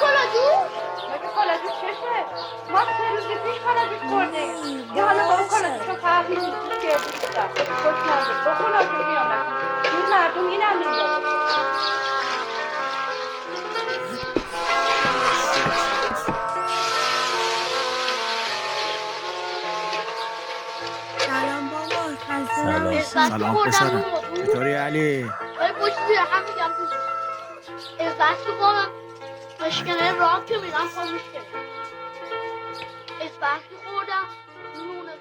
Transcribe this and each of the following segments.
مگه کلاجوش چشه؟ ما 3 روز پیش کلاجوش خوردیم. یه حالا با اون کلاجوش رو فرقی نیست که بیشتر خوش نازد با کلاجوش میامد این مردم این هم میگم. سلام بابا. سلام پسرم. چطوری علی؟ پشتی هم میگم تو ازدست کنم مشکنه راه که میرم خاموش کنم ازدست خوردم نونه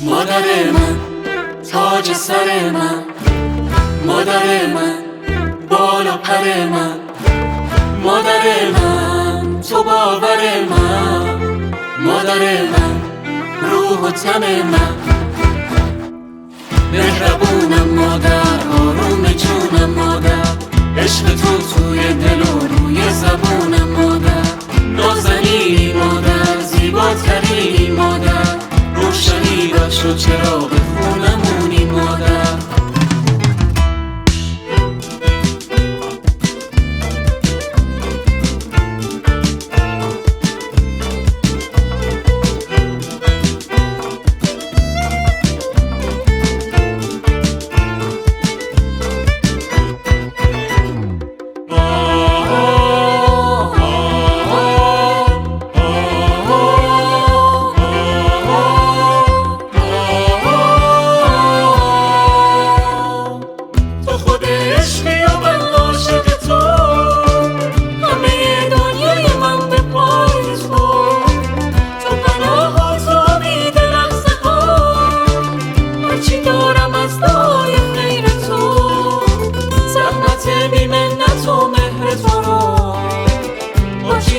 مادر من تاج سر من، مادر من بالا پر من، مادر من تو باور من، مادر من روح و تن من، مهربونم مادر، آروم جونم مادر، عشق تو توی دل و روی زبونم مادر، نازنینی مادر، زیباترینی مادر، روشنی بخش و چراغ خونمونی مادر.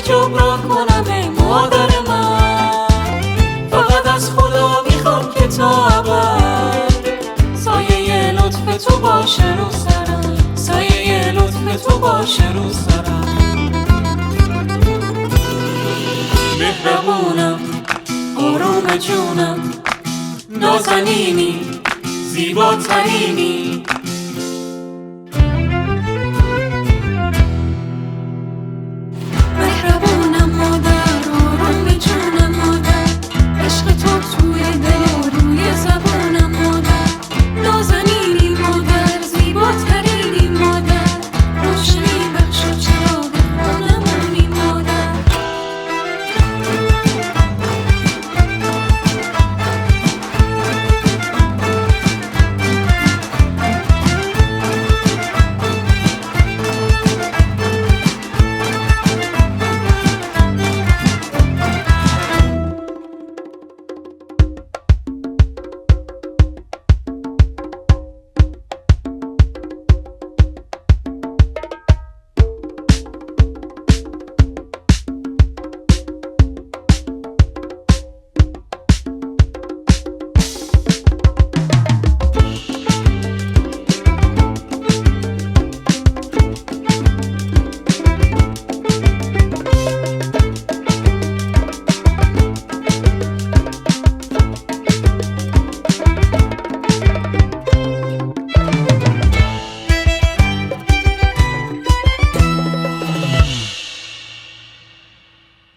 جبران کنم ای مادر من، فقط از خدا میخوام که تا ابد سایه لطف تو باشه رو سرم، سایه لطف تو باشه رو سرم. مهربونم آروم جونم، نازنینی زیباترینی،